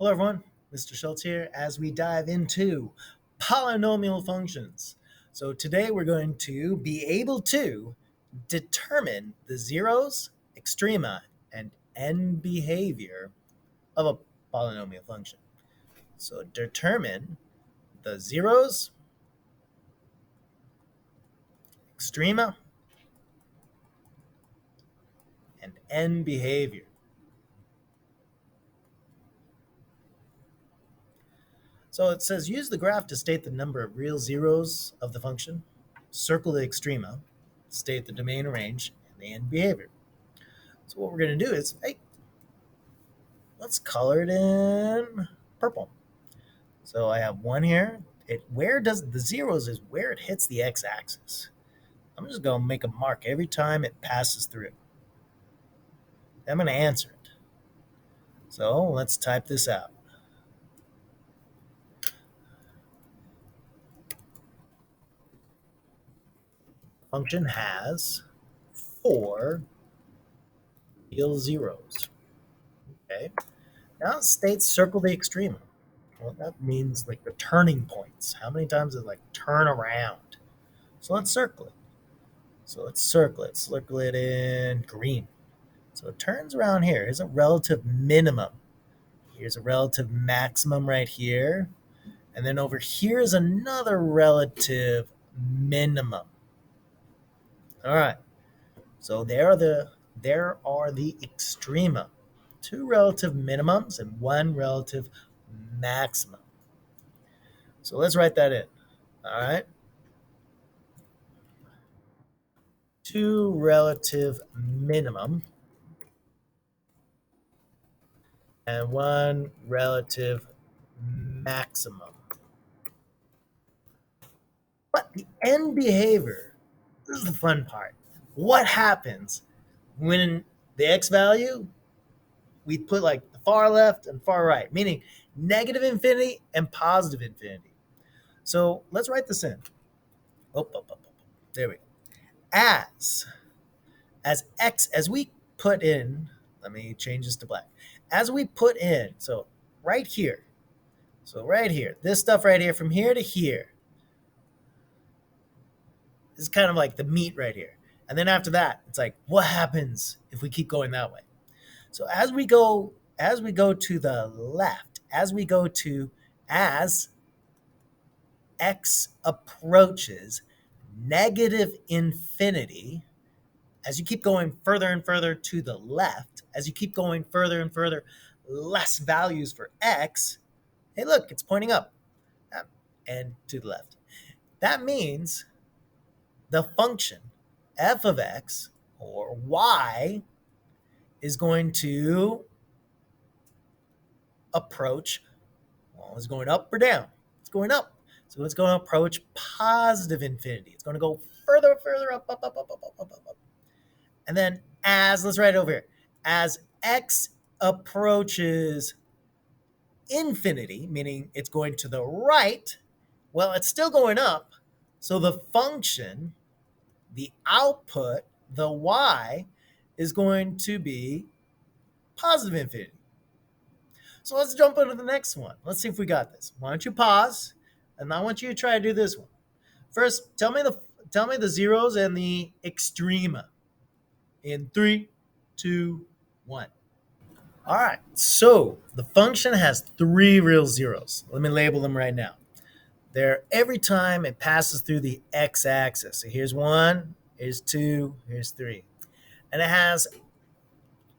Hello everyone, Mr. Schultz here as we dive into polynomial functions. So today we're going to be able to determine the zeros, extrema, and end behavior of a polynomial function. So determine the zeros, extrema, and end behavior. So it says use the graph to state the number of real zeros of the function, circle the extrema, state the domain range, and the end behavior. So what we're going to do is, hey, let's color it in purple. So I have one here. Where does the zeros is where it hits the x-axis. I'm just going to make a mark every time it passes through. I'm going to answer it. So let's type this out. Function has 4 real zeros. Okay. Now it states circle the extrema. Well, that means like the turning points. How many times does it like turn around? So let's circle it. So let's circle it. Circle it in green. So it turns around here. Here's a relative minimum. Here's a relative maximum right here. And then over here is another relative minimum. All right. So there are the extrema. 2 relative minimums and 1 relative maximum. So let's write that in. All right. 2 relative minimum and 1 relative maximum. But the end behavior, this is the fun part. What happens when the x value, we put like the far left and far right, meaning negative infinity and positive infinity. So let's write this in. There we go. As x, as we put in, let me change this to black. As we put in, so right here, this stuff right here, from here to here, is kind of like the meat right here. And then after that, it's like, what happens if we keep going that way? So as we go to the left, as x approaches negative infinity, as you keep going further and further to the left, as you keep going further and further, less values for x, hey, look, it's pointing up and to the left. That means the function f of x or y is going to approach, well, it's going up or down? It's going up. So it's going to approach positive infinity. It's going to go further up, up. And then let's write it over here. As x approaches infinity, meaning it's going to the right, well, it's still going up. So the function, the output, the y, is going to be positive infinity. So let's jump into the next one. Let's see if we got this. Why don't you pause, and I want you to try to do this one. First, tell me the zeros and the extrema in 3, 2, 1. All right, so the function has 3 real zeros. Let me label them right now. They're every time it passes through the x-axis. So here's 1, here's 2, here's 3. And it has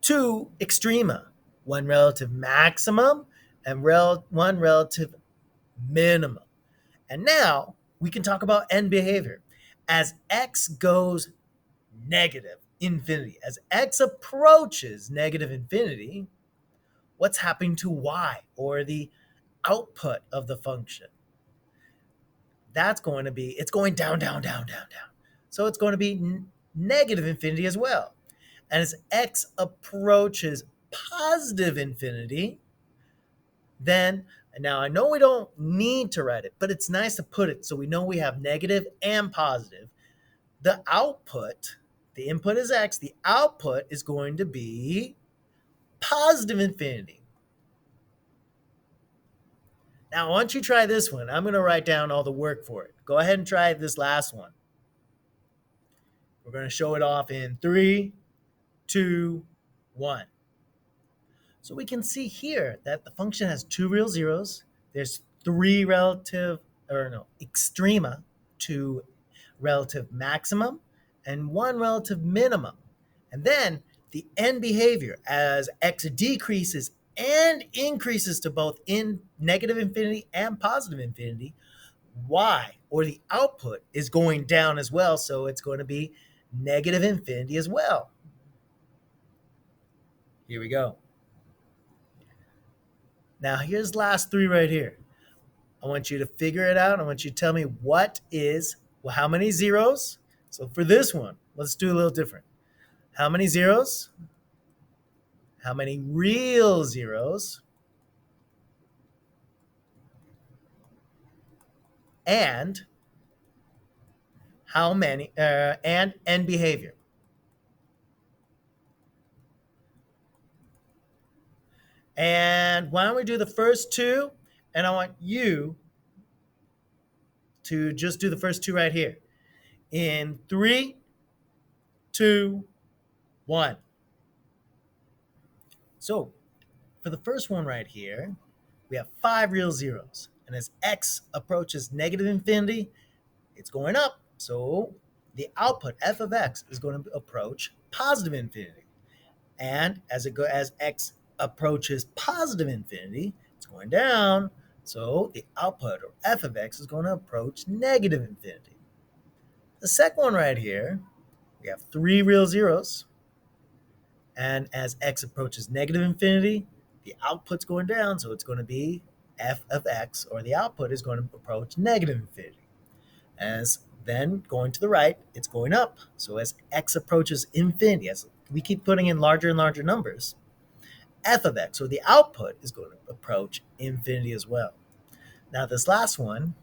2 extrema, 1 relative maximum and 1 relative minimum. And now we can talk about end behavior. As x goes negative infinity, as x approaches negative infinity, what's happening to y, or the output of the function? It's going down. So it's going to be negative infinity as well. And as x approaches positive infinity, then, now I know we don't need to write it, but it's nice to put it so we know we have negative and positive. The output, the input is x, the output is going to be positive infinity. Now, once you try this one, I'm going to write down all the work for it. Go ahead and try this last one. We're going to show it off in 3, 2, 1. So we can see here that the function has 2 real zeros. There's 3 extrema, 2 relative maximum, and 1 relative minimum. And then the end behavior as x decreases and increases to both in negative infinity and positive infinity, y, or the output, is going down as well. So it's going to be negative infinity as well. Here we go. Now here's the last 3 right here. I want you to figure it out. I want you to tell me how many zeros. So for this one, let's do a little different. How many zeros? How many real zeros? And how many, and end behavior. And why don't we do the first 2? And I want you to just do the first 2 right here. In 3, 2, 1. So for the first one right here, we have 5 real zeros. And as x approaches negative infinity, it's going up. So the output, f of x, is going to approach positive infinity. And as x approaches positive infinity, it's going down. So the output, or f of x, is going to approach negative infinity. The second one right here, we have 3 real zeros. And as x approaches negative infinity, the output's going down. So it's going to be f of x, or the output, is going to approach negative infinity. As then going to the right, it's going up. So as x approaches infinity, as we keep putting in larger and larger numbers, f of x, or the output, is going to approach infinity as well. Now this last one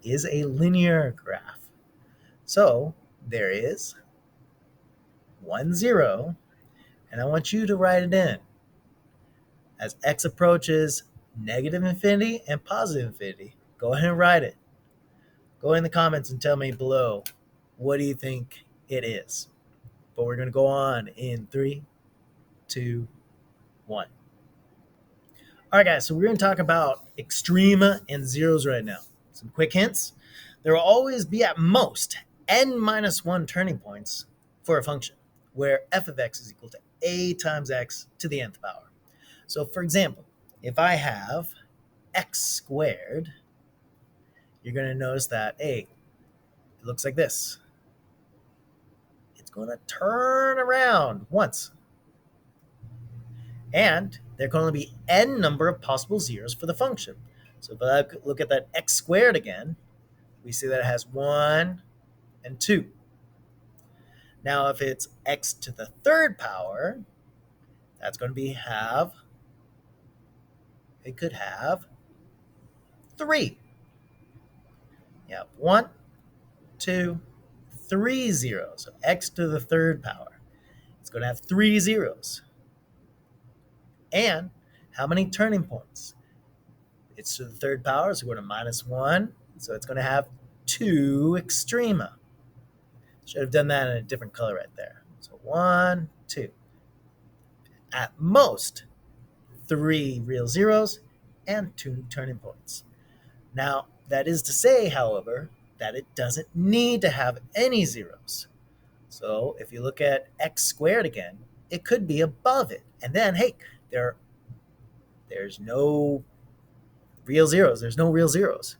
is a linear graph. So there is 1, 0, and I want you to write it in. As x approaches negative infinity and positive infinity, go ahead and write it. Go in the comments and tell me below, what do you think it is? But we're going to go on in 3, 2, 1. All right, guys, so we're going to talk about extrema and zeros right now. Some quick hints. There will always be at most n minus 1 turning points for a function where f of x is equal to a times x to the nth power. So for example, if I have x squared, you're going to notice that, it looks like this. It's going to turn around once. And there can only be n number of possible zeros for the function. So if I look at that x squared again, we see that it has 1 and 2. Now if it's x to the 3rd power, that's going to it could have 3. You have 1, 2, 3 zeros. So x to the 3rd power. It's going to have 3 zeros. And how many turning points? It's to the 3rd power, so we're going to minus 1. So it's going to have 2 extrema. Should have done that in a different color right there. So 1, 2. At most, 3 real zeros and 2 turning points. Now, that is to say, however, that it doesn't need to have any zeros. So if you look at x squared again, it could be above it. And then, hey, there's no real zeros. There's no real zeros.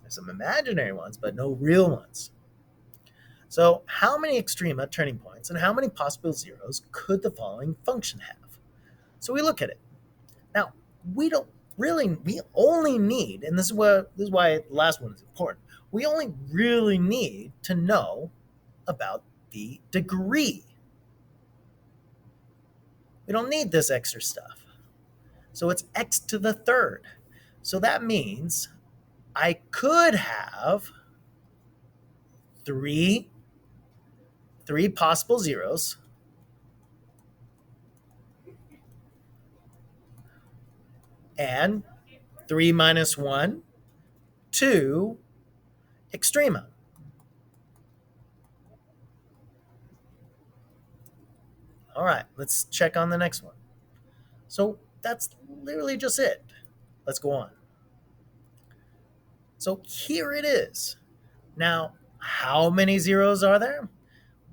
There's some imaginary ones, but no real ones. So how many extrema turning points and how many possible zeros could the following function have? So we look at it. Now, we only need, and this is why the last one is important, we only really need to know about the degree. We don't need this extra stuff. So it's x to the 3rd. So that means I could have three possible zeros, and 3 minus 1 to Extrema. All right, let's check on the next one. So that's literally just it. Let's go on. So here it is. Now, how many zeros are there?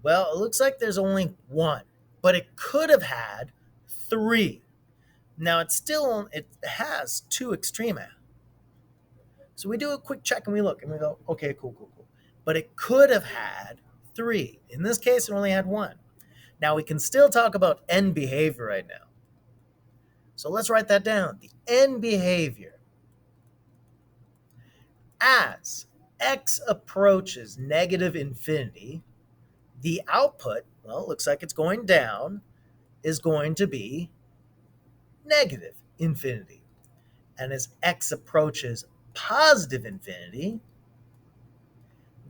Well, it looks like there's only one, but it could have had 3. Now it has 2 Extrema. So we do a quick check and we look and we go, okay, cool. But it could have had 3. In this case, it only had 1. Now we can still talk about end behavior right now. So let's write that down. The end behavior. As x approaches negative infinity, the output, well, it looks like it's going down, is going to be negative infinity. And as x approaches positive infinity,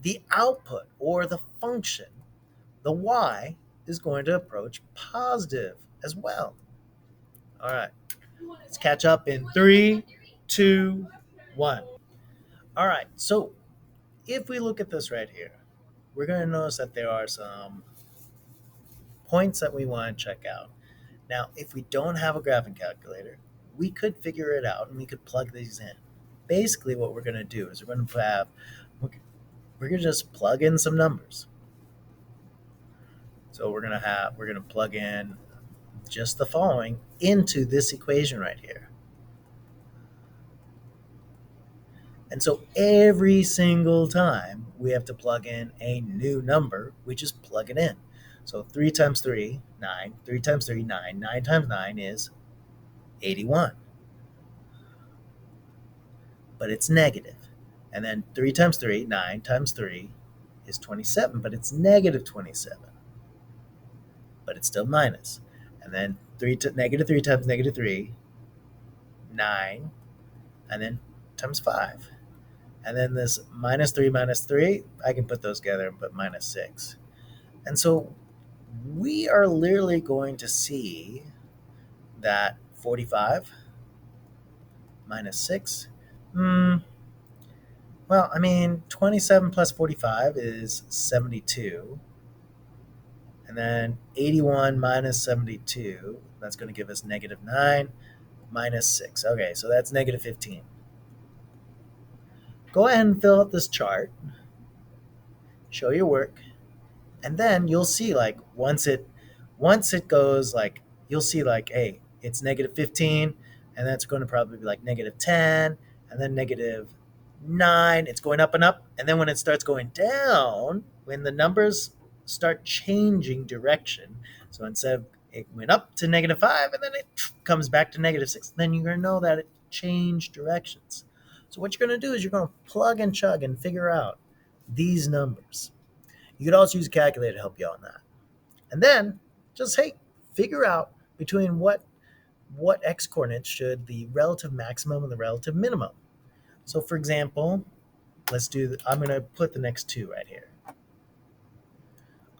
the output or the function, the y, is going to approach positive as well. All right, let's catch up in 3, 2, 1. All right, so if we look at this right here, we're going to notice that there are some points that we want to check out. Now, if we don't have a graphing calculator, we could figure it out and we could plug these in. Basically, what we're going to do is we're going to just plug in some numbers. So we're going to plug in just the following into this equation right here. And so every single time we have to plug in a new number, we just plug it in. So 3 times 3, 9. 3 times 3, 9. 9 times 9 is 81. But it's negative. And then 3 times 3, 9 times 3 is 27, but it's negative 27. But it's still minus. And then negative 3 times negative 3, 9, and then times 5. And then this minus 3, I can put those together and put minus 6. And so we are literally going to see that 45 minus 6, well, 27 plus 45 is 72. And then 81 minus 72, that's going to give us negative 9 minus 6. Okay, so that's negative 15. Go ahead and fill out this chart, show your work, and then you'll see once it goes you'll see hey, it's negative 15, and that's going to probably be negative 10, and then negative 9. It's going up and up, and then when it starts going down, when the numbers start changing direction, so instead of it went up to negative 5 and then it comes back to negative 6, then you're going to know that it changed directions. So what you're going to do is you're going to plug and chug and figure out these numbers. You could also use a calculator to help you out on that. And then just, figure out between what x coordinates should the relative maximum and the relative minimum. So for example, I'm going to put the next 2 right here.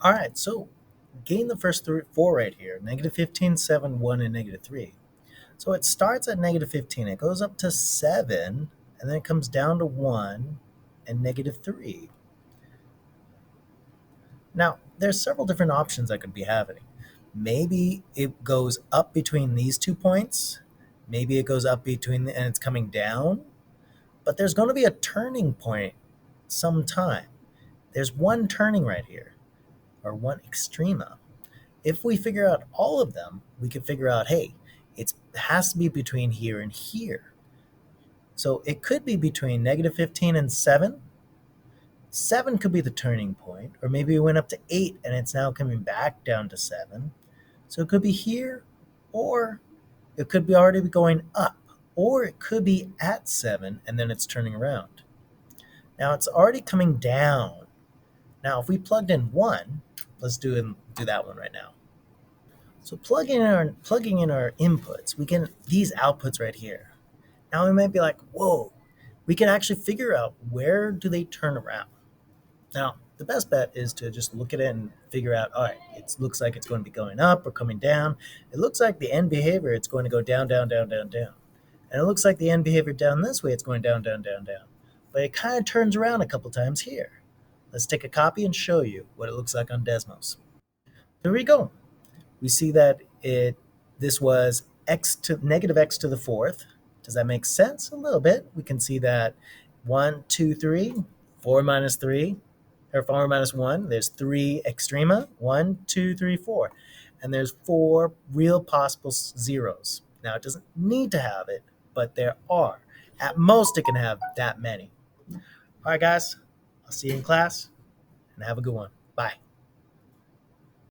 All right, so gain the first 4 right here, negative 15, 7, 1, and negative 3. So it starts at negative 15. It goes up to 7, and then it comes down to 1 and negative 3. Now, there's several different options that could be happening. Maybe it goes up between these 2 points. Maybe it goes up and it's coming down. But there's going to be a turning point sometime. There's one turning right here, or one extrema. If we figure out all of them, we can figure out, it has to be between here and here. So it could be between negative 15 and 7. 7 could be the turning point, or maybe it went up to 8 and it's now coming back down to 7. So it could be here, or it could be already going up, or it could be at 7 and then it's turning around. Now it's already coming down. Now if we plugged in 1, let's do that one right now. So plugging in our inputs, we get these outputs right here. Now we might be like, whoa, we can actually figure out where do they turn around. Now, the best bet is to just look at it and figure out, all right, it looks like it's going to be going up or coming down. It looks like the end behavior, it's going to go down, down, down, down, down. And it looks like the end behavior down this way, it's going down, down, down, down. But it kind of turns around a couple times here. Let's take a copy and show you what it looks like on Desmos. There we go. We see that this was negative x to the fourth. Does that make sense? A little bit. We can see that 1, 2, 3, 4 minus 3, or 4 minus 1. There's 3 extrema, 1, 2, 3, 4. And there's 4 real possible zeros. Now, it doesn't need to have it, but there are. At most, it can have that many. All right, guys. I'll see you in class, and have a good one. Bye.